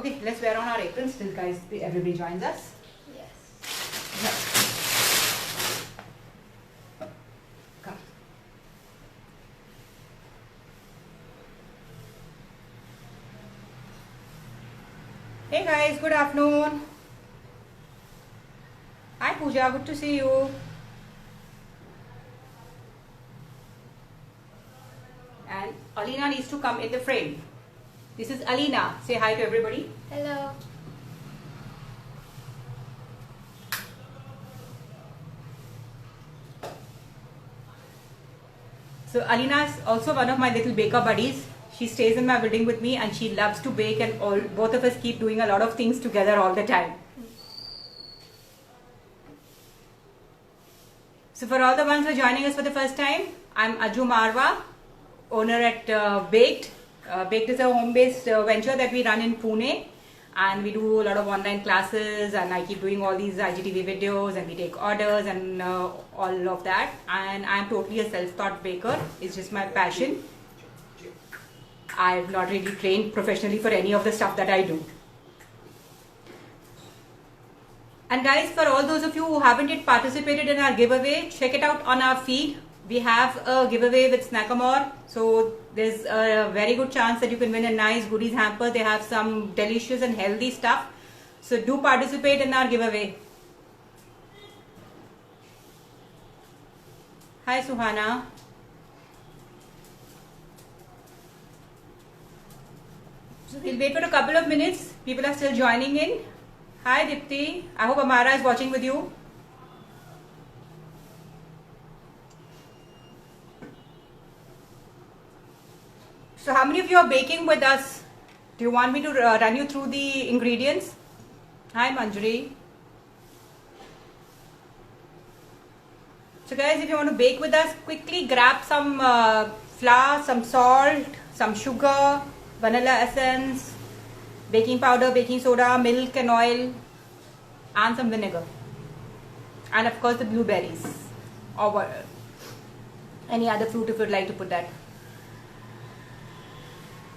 Okay, let's wear on our aprons till guys, everybody joins us. Yes. Come. Hey guys, good afternoon. Hi Pooja, good to see you. And Alina needs to come in the frame. This is Alina. Say hi to everybody. Hello. So Alina is also one of my little baker buddies. She stays in my building with me and she loves to bake, and both of us keep doing a lot of things together all the time. So for all the ones who are joining us for the first time, I'm Aju Marwa, owner at Baked. Baked is a home-based venture that we run in Pune, and we do a lot of online classes, and I keep doing all these IGTV videos, and we take orders and all of that. And I'm totally a self-taught baker. It's just my passion. I've not really trained professionally for any of the stuff that I do. And guys, for all those of you who haven't yet participated in our giveaway, check it out on our feed. We have a giveaway with Snackamore, so there's a very good chance that you can win a nice goodies hamper. They have some delicious and healthy stuff, so do participate in our giveaway. Hi Suhana. So we'll wait for a couple of minutes. People are still joining in. Hi Dipti. I hope Amara is watching with you. So how many of you are baking with us? Do you want me to run you through the ingredients? Hi Manjari. So guys, if you want to bake with us, quickly grab some flour, some salt, some sugar, vanilla essence, baking powder, baking soda, milk and oil, and some vinegar. And of course the blueberries or any other fruit if you'd like to put that.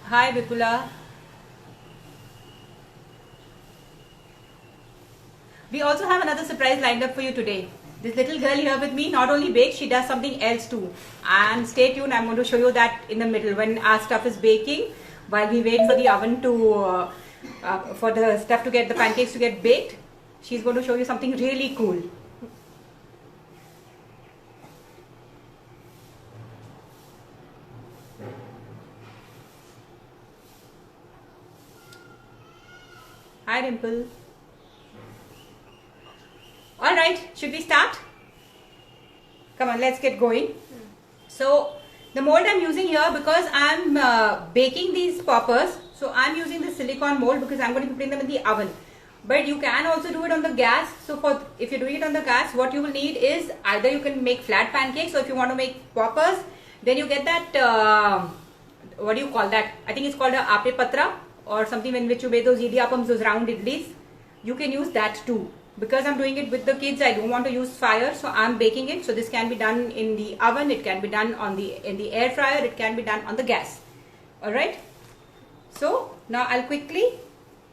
Hi Vipula. We also have another surprise lined up for you today. This little girl here with me not only bakes, she does something else too. And stay tuned, I'm going to show you that in the middle when our stuff is baking. While we wait for the oven to, for the stuff to get, the pancakes to get baked, she's going to show you something really cool. Hi Dimple. Alright, should we start? Come on, let's get going. So, the mold I'm using here, because I'm baking these poppers, so I'm using the silicone mold because I'm going to be putting them in the oven. But you can also do it on the gas. So if you're doing it on the gas, what you will need is either you can make flat pancakes, or if you want to make poppers, then you get that, what do you call that? I think it's called a ape patra, or something in which you make those idiyappams, those round idlis. You can use that too. Because I'm doing it with the kids, I don't want to use fire, so I'm baking it. So this can be done in the oven, it can be done in the air fryer, it can be done on the gas. Alright. So now I'll quickly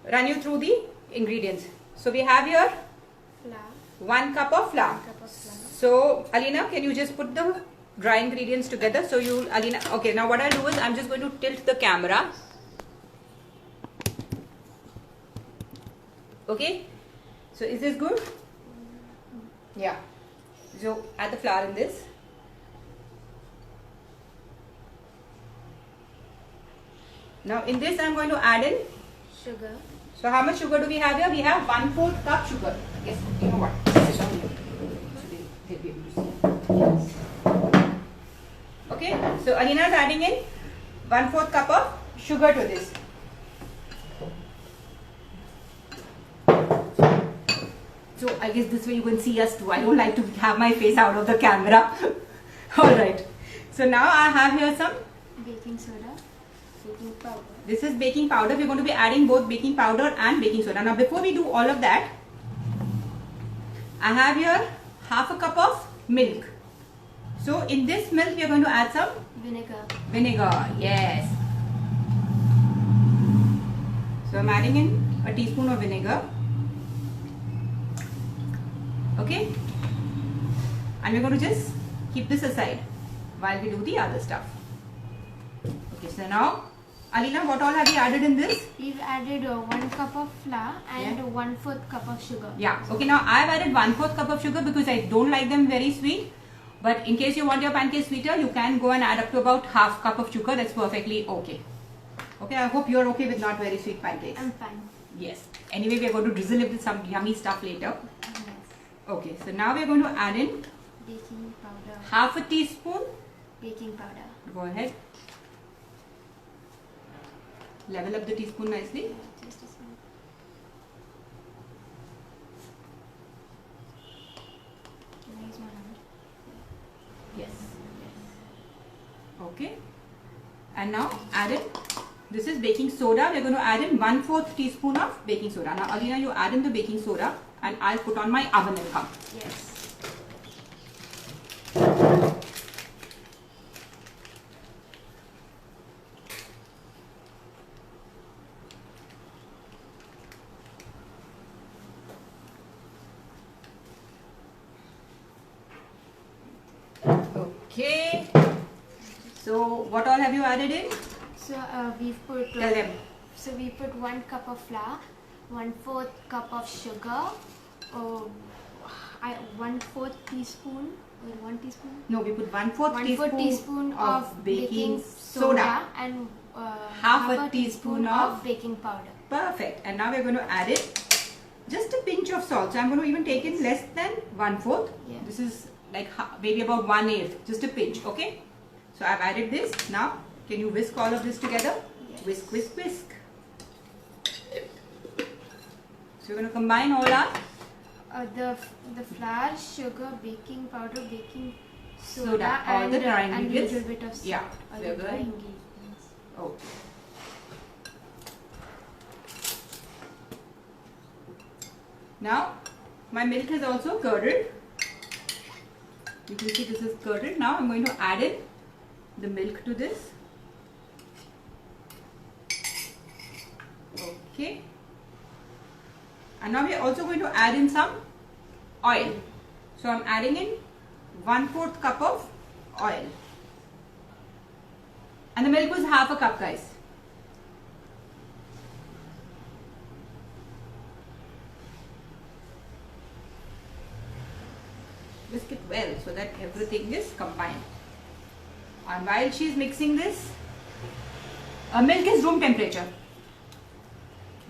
run you through the ingredients. So we have here Flour. 1 cup of flour. 1 cup of flour. So Alina, can you just put the dry ingredients together? So you, Alina, okay, now what I'll do is I'm just going to tilt the camera. Okay. So is this good? Yeah. So add the flour in this. Now in this I'm going to add in Sugar. So how much sugar do we have here? We have 1/4 cup sugar. Yes, you know what? This is on here. So they'll be able to see. Okay, so Alina is adding in 1/4 cup of sugar to this. So I guess this way you can see us too. I don't like to have my face out of the camera. Alright. So now I have here some Baking soda. Baking powder. This is baking powder. We're going to be adding both baking powder and baking soda. Now before we do all of that, I have here 1/2 cup of milk. So in this milk we are going to add some Vinegar. vinegar. Yes. So I'm adding in a teaspoon of vinegar. Okay, and we're going to just keep this aside while we do the other stuff. Okay, so now Alina, what all have you added in this? We've added 1 cup of flour and Yeah. 1/4 cup of sugar. Yeah, okay, now I've added 1/4 cup of sugar because I don't like them very sweet. But in case you want your pancakes sweeter, you can go and add up to about half cup of sugar. That's perfectly okay. Okay, I hope you're okay with not very sweet pancakes. I'm fine. Yes. Anyway, we're going to drizzle it with some yummy stuff later. Yes. Okay, so now we're going to add in Baking powder. half a teaspoon. Baking powder. Go ahead. Level up the teaspoon nicely. Just a small. Can I use my hand? Yes. Okay. And now add in, this is baking soda. We're going to add in 1/4 teaspoon of baking soda. Now Alina, you add in the baking soda and I'll put on my oven and come. Yes. Okay. So what all have you added in? So we've put. Tell them. So we put 1 cup of flour, 1/4 cup of sugar, 1/4 teaspoon or 1 teaspoon. No, we put 1/4 1/4 teaspoon of baking soda and half a teaspoon of baking powder. Perfect. And now we're going to add it just a pinch of salt. So I'm going to even take in less than 1/4. Yeah. This is like maybe about 1/8, just a pinch. Okay. So I've added this. Now can you whisk all of this together? Yes. Whisk, whisk, whisk. So we're going to combine all our The flour, sugar, baking powder, baking soda, Soda, all the dry and ingredients. little bit of salt. Yeah, All we're the dry good. ingredients. Okay. Now my milk has also curdled. You can see this is curdled. Now I'm going to add in the milk to this. Okay. And now we are also going to add in some oil. So I'm adding in 1/4 cup of oil. And the milk was half a cup, guys. Whisk it well so that everything is combined. And while she is mixing this, milk is room temperature,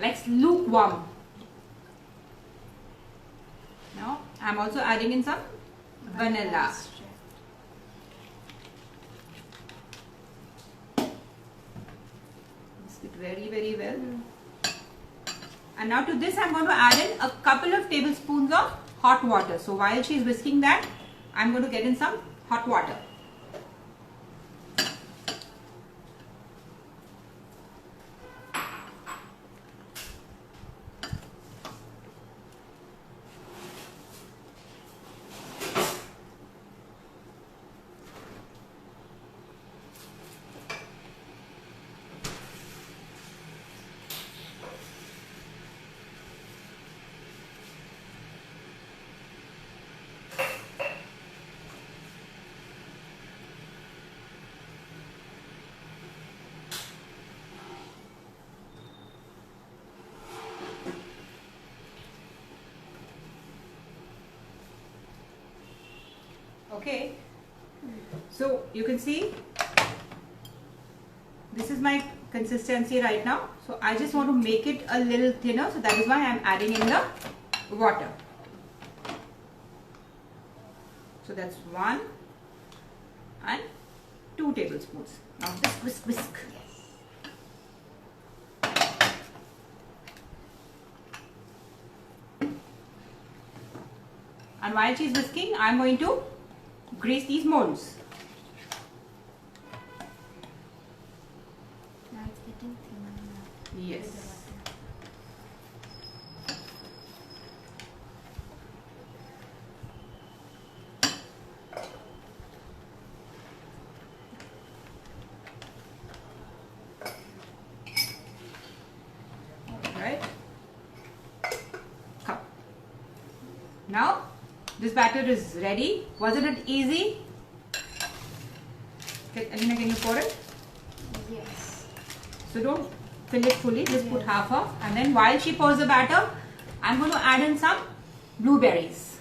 like lukewarm. Now I'm also adding in some vanilla. Whisk it very, very well. And now to this I'm going to add in a couple of tablespoons of hot water. So while she is whisking that, I'm going to get in some hot water. Okay, so you can see this is my consistency right now. So I just want to make it a little thinner, so that is why I am adding in the water. So that's 1 and 2 tablespoons. Now just whisk, whisk. And while she's whisking, I'm going to grease these molds. Now it's getting thinner now. Yes. With the water. Right. Now this batter is ready. Wasn't it easy? Alina, can you pour it? Yes. So don't fill it fully, just put half of. And then while she pours the batter, I'm going to add in some blueberries.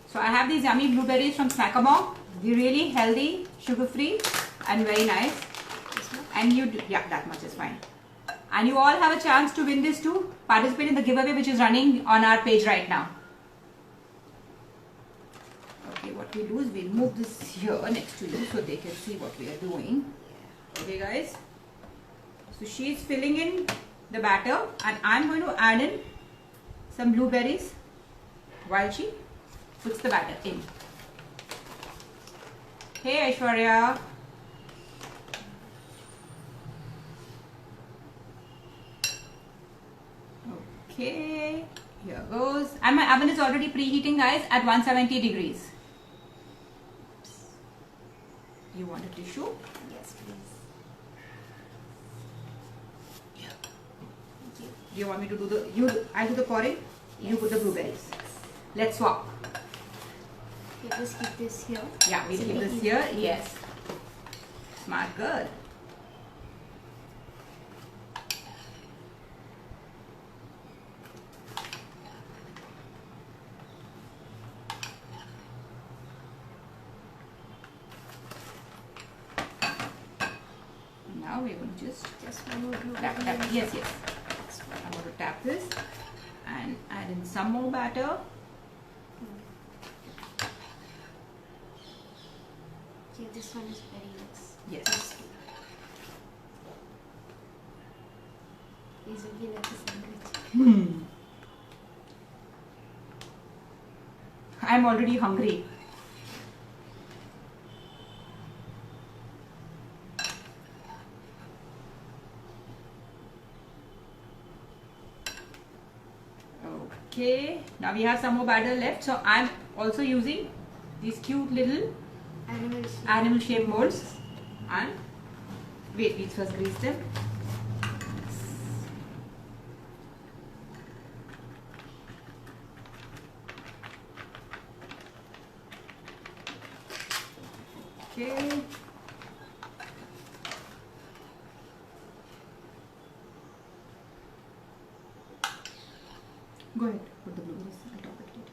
So I have these yummy blueberries from Snack-a-Bong. They're really healthy, sugar-free and very nice. And yeah, that much is fine. And you all have a chance to win this too. Participate in the giveaway which is running on our page right now. Okay, what we do is we'll move this here next to you so they can see what we are doing. Okay guys. So she's filling in the batter and I'm going to add in some blueberries while she puts the batter in. Hey Aishwarya. Okay, here goes. And my oven is already preheating guys at 170 degrees. You want a tissue? Yes, please. Yeah. Do you want me to do I do the pouring? Yes. You put the blueberries. Let's swap. Okay, just keep this here. Yeah, we'll keep this here. Yes. Smart girl. Now we're going to just one more tap. Yes. I'm going to tap this and add in some more batter. Okay, this one is very nice. Yes. These will be like a sandwich. I'm already hungry. Okay, now we have some more batter left. So I'm also using these cute little animal shape molds. And wait, let's first grease them. Okay. Go ahead, put the blueberries. I'll top it later.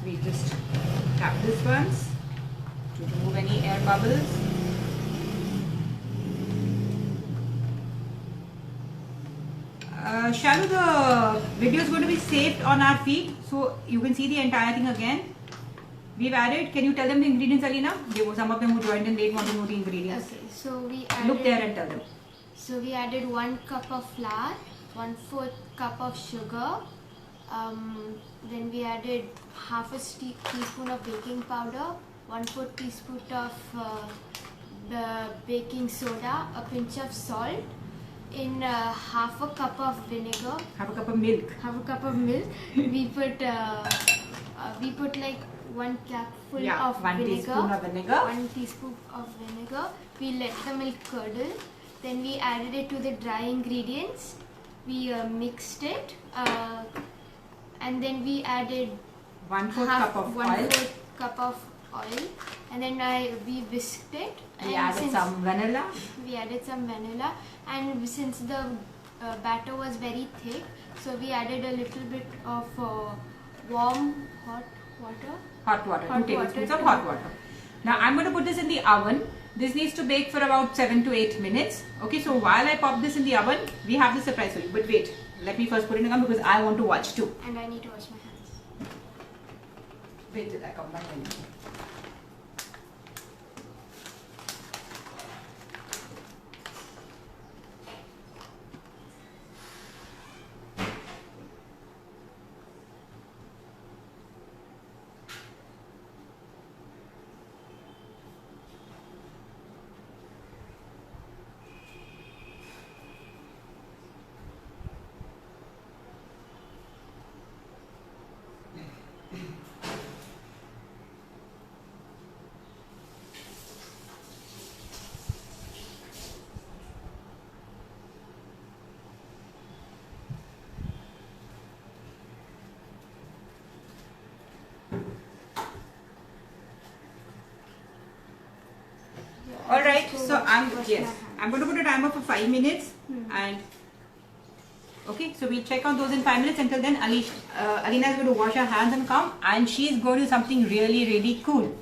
We just tap this once to remove any air bubbles. Shalu, the video is going to be saved on our feed, so you can see the entire thing again. We've added, can you tell them the ingredients, Alina? Some of them who joined in late want to know the ingredients. Okay, so we added, look there and tell them. So we added 1 cup of flour, 1/4 cup of sugar, then we added half a teaspoon of baking powder, 1/4 teaspoon of the baking soda, a pinch of salt, in half a cup of vinegar, half a cup of milk. we put like 1 capful of vinegar, 1 teaspoon of vinegar. We let the milk curdle, then we added it to the dry ingredients, we mixed it, and then we added 1/4 cup of oil. 1/4 cup of oil, and then we whisked it. We added some vanilla. And since the batter was very thick, so we added a little bit of warm hot water. 2 tablespoons of hot water. Now I'm going to put this in the oven. This needs to bake for about 7 to 8 minutes. Okay, so while I pop this in the oven, we have the surprise for you. But wait, let me first put it in the oven because I want to watch too. And I need to wash my hands. Wait till I come back. All right. Just to So I'm wash yes. my hands. I'm going to put a timer for 5 minutes, and okay. So we'll check on those in 5 minutes. Until then, Alina is going to wash her hands and come, and she's going to do something really cool.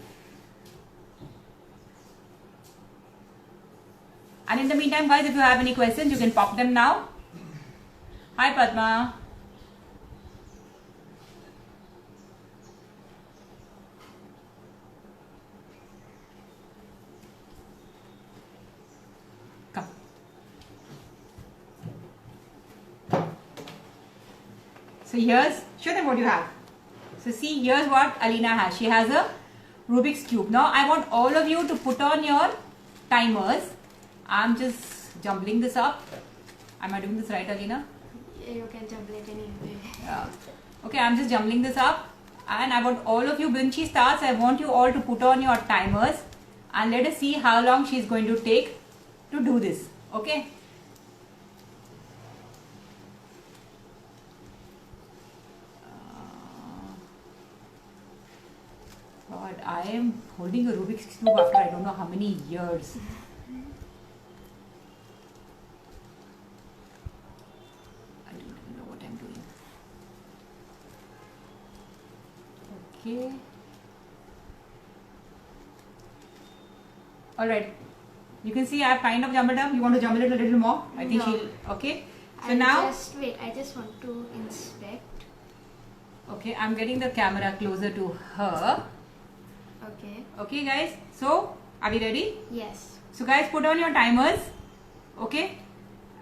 And in the meantime, guys, if you have any questions, you can pop them now. Hi, Padma. Come. So show them what you have. So see, here's what Alina has. She has a Rubik's Cube. Now I want all of you to put on your timers. I'm just jumbling this up. Am I doing this right, Alina? Yeah, you can jumble it anyway. Yeah. Okay, I'm just jumbling this up. And I want all of you, when she starts, I want you all to put on your timers. And let us see how long she's going to take to do this. Okay? God, I am holding a Rubik's Cube after I don't know how many years. I don't even know what I'm doing. Okay. Alright. You can see I've kind of jumbled up. You want to jumble it a little more? I think No. she'll. Okay. So I'll now. just wait. I just want to inspect. Okay, I'm getting the camera closer to her. Okay. Okay, guys. So, are we ready? Yes. So, guys, put on your timers. Okay.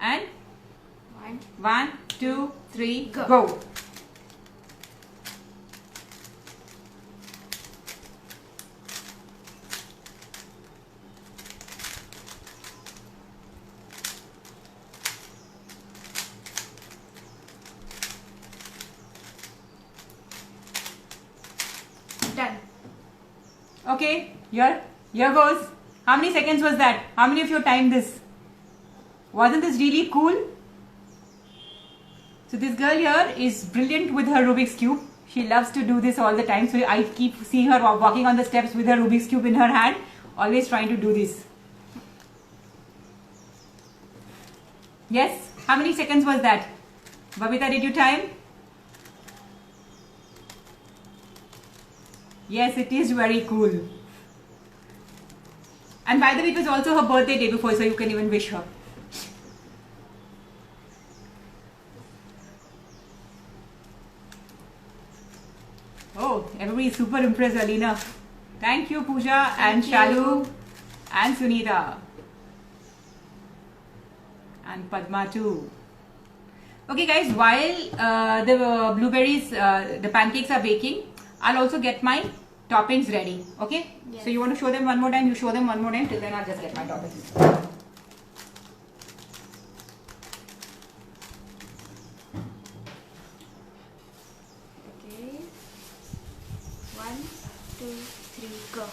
And 1, 2, 3, Go. go. Done. Okay, here goes. How many seconds was that? How many of you timed this? Wasn't this really cool? So this girl here is brilliant with her Rubik's Cube. She loves to do this all the time. So I keep seeing her walking on the steps with her Rubik's Cube in her hand, always trying to do this. Yes? How many seconds was that? Babita, did you time? Yes, it is very cool. And by the way, it was also her birthday day before, so you can even wish her. Oh, everybody is super impressed, Alina. Thank you, Pooja and Shalu and Sunita. And Padma too. Okay guys, while the blueberries, the pancakes are baking, I'll also get my toppings ready. Okay? Yes. So you want to show them one more time? You show them one more time. Till then I'll just get my toppings. Okay. 1, 2, 3, go.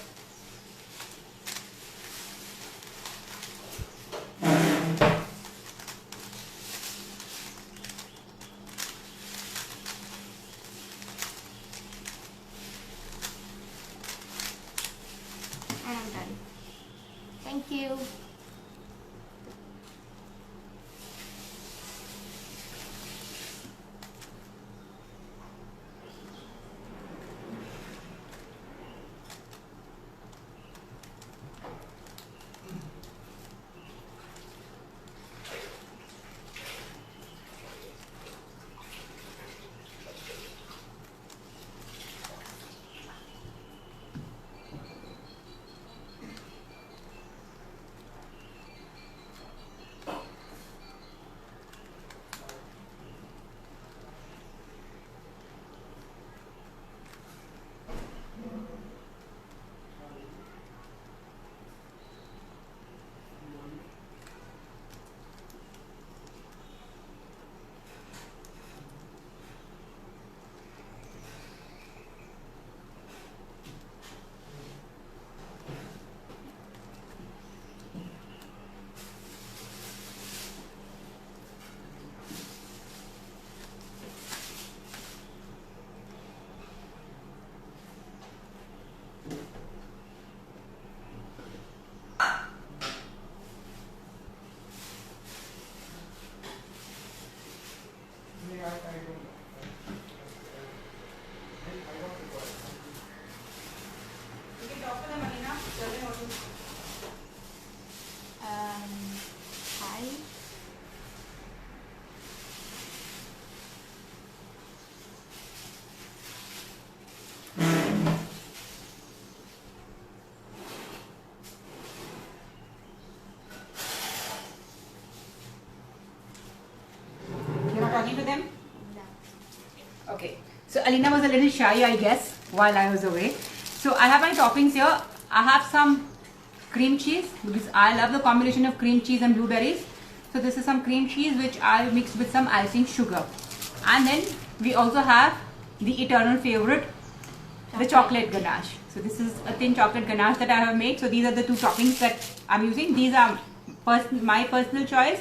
And I'm done. Thank you. So Alina was a little shy, I guess, while I was away. So I have my toppings here. I have some cream cheese because I love the combination of cream cheese and blueberries. So this is some cream cheese which I mixed with some icing sugar. And then we also have the eternal favorite, the chocolate ganache. So this is a thin chocolate ganache that I have made. So these are the two toppings that I'm using. These are my personal choice.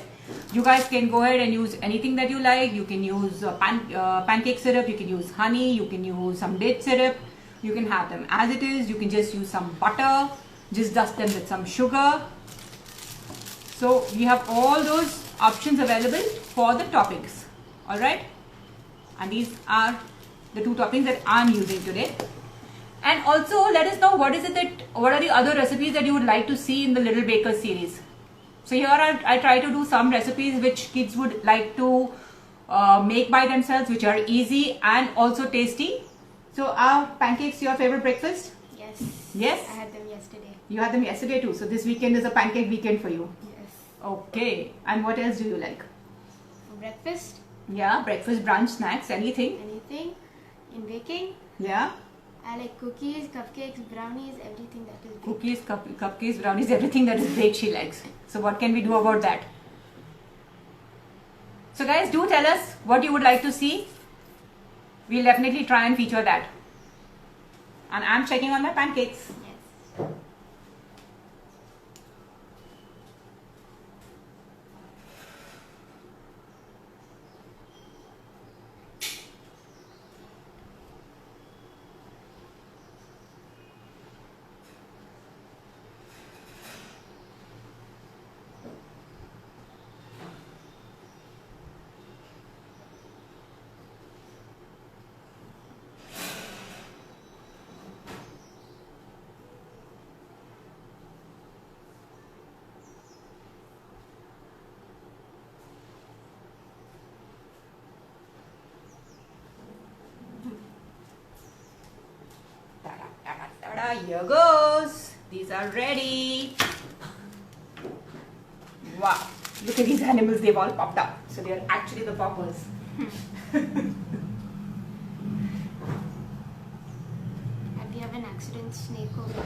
You guys can go ahead and use anything that you like. You can use pancake syrup, you can use honey, you can use some date syrup. You can have them as it is. You can just use some butter, just dust them with some sugar. So we have all those options available for the toppings. Alright, and these are the two toppings that I'm using today. And also let us know what are the other recipes that you would like to see in the Little Bakers series. So here I try to do some recipes which kids would like to make by themselves, which are easy and also tasty. So are pancakes your favorite breakfast? Yes. Yes? I had them yesterday. You had them yesterday too. So this weekend is a pancake weekend for you. Yes. Okay. And what else do you like? For breakfast, Yeah, breakfast, brunch, snacks, anything? anything. In baking, Yeah. I like cookies, cupcakes, brownies, everything that is baked. Cookies, cupcakes, brownies, everything that is baked she likes. So what can we do about that? So guys, do tell us what you would like to see. We'll definitely try and feature that. And I'm checking on my pancakes. Yes. Ta-da, here goes. These are ready. Wow. Look at these animals. They've all popped up. So they are actually the poppers. And we have an accident snake over there.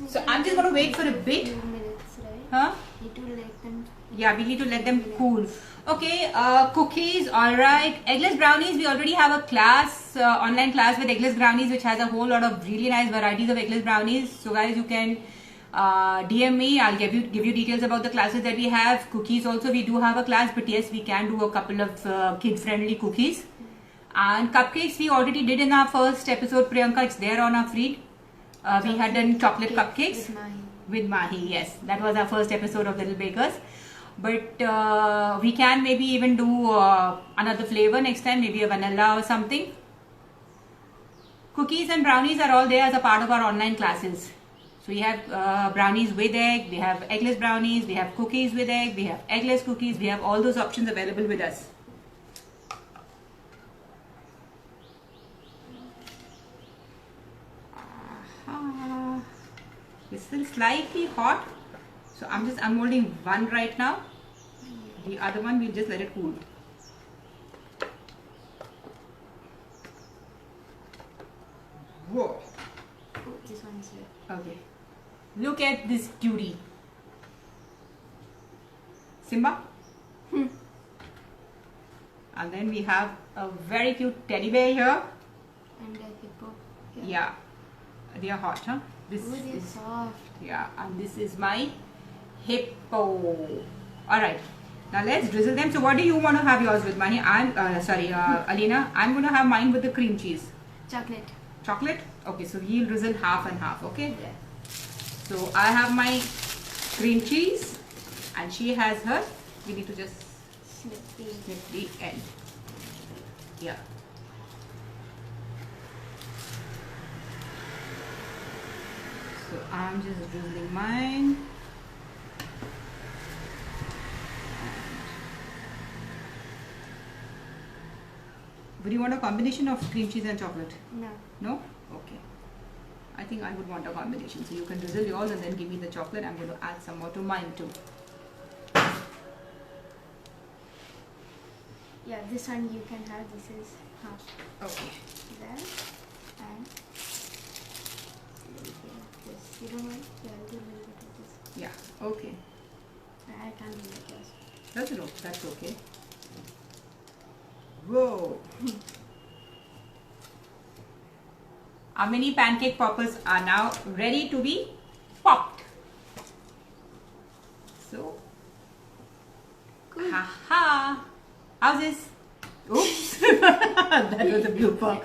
So I'm just going to wait for a bit. Few minutes, right? Huh? Need to let them. Yeah, we need to let them cool. Okay, cookies, alright. Eggless brownies, we already have a class, online class with eggless brownies, which has a whole lot of really nice varieties of eggless brownies. So guys, you can DM me. I'll give you details about the classes that we have. Cookies also, we do have a class, but yes, we can do a couple of kid-friendly cookies. And cupcakes, we already did in our first episode, Priyanka. It's there on our feed. We had done chocolate cupcakes. With Mahi. With Mahi, yes. That was our first episode of Little Bakers. But we can maybe even do another flavor next time, maybe a vanilla or something. Cookies and brownies are all there as a part of our online classes. So we have brownies with egg, we have eggless brownies, we have cookies with egg, we have eggless cookies, we have all those options available with us. It's still slightly hot, so I'm just unmolding one right now. The other one we'll just let it cool. Whoa. Oh, this one's here. Okay. Look at this cutie. Simba. And then we have a very cute teddy bear here. And a hippo. Here. Yeah. They are hot, huh? This Oh, they're is, soft. yeah, and this is my hippo. Alright. Now let's drizzle them. So what do you want to have yours with, Mahi? Alina. I'm going to have mine with the cream cheese. Chocolate. Chocolate? Okay, so we'll drizzle half and half, okay? Yeah. So I have my cream cheese and she has her. We need to just Snip the. snip the end. Yeah. So I'm just drizzling mine. Would you want a combination of cream cheese and chocolate? No. No? Okay. I think I would want a combination. So you can drizzle yours and then give me the chocolate. I'm going to add some more to mine too. Yeah, this one you can have. This is half Okay. there. And this. You don't want? Yeah, I'll do a little bit of this. Yeah. Okay. I can't do it yours. That's okay. Whoa. Our mini pancake poppers are now ready to be popped. So, Cool. haha. How's this? Oops. That was a blooper.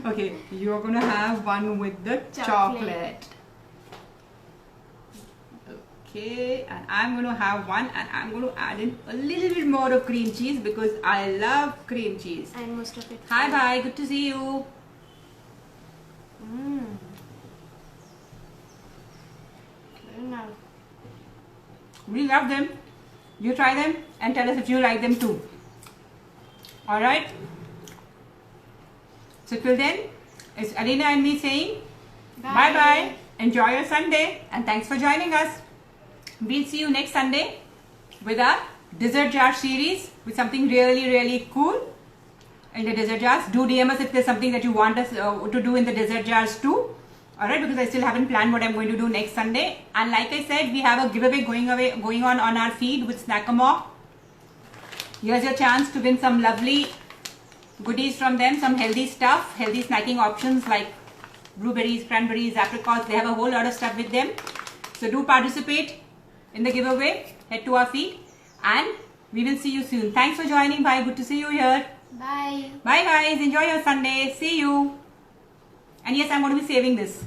Okay, you're gonna have one with the chocolate. Okay, and I'm going to have one, and I'm going to add in a little bit more of cream cheese because I love cream cheese. And most of it. Hi, bye. Good to see you. Mmm. Very nice. We love them. You try them and tell us if you like them too. Alright? So till then, it's Alina and me saying bye bye. Enjoy your Sunday and thanks for joining us. We'll see you next Sunday with our dessert jar series with something really cool in the dessert jars. Do DM us if there's something that you want us to do in the dessert jars too. Alright, because I still haven't planned what I'm going to do next Sunday. And like I said, we have a giveaway going on our feed with Snackamore. Here's your chance to win some lovely goodies from them, some healthy stuff, healthy snacking options like blueberries, cranberries, apricots. They have a whole lot of stuff with them. So do participate in the giveaway. Head to our feed and we will see you soon. Thanks for joining. Bye. Good to see you here. Bye. Bye guys. Enjoy your Sunday. See you. And yes, I'm going to be saving this.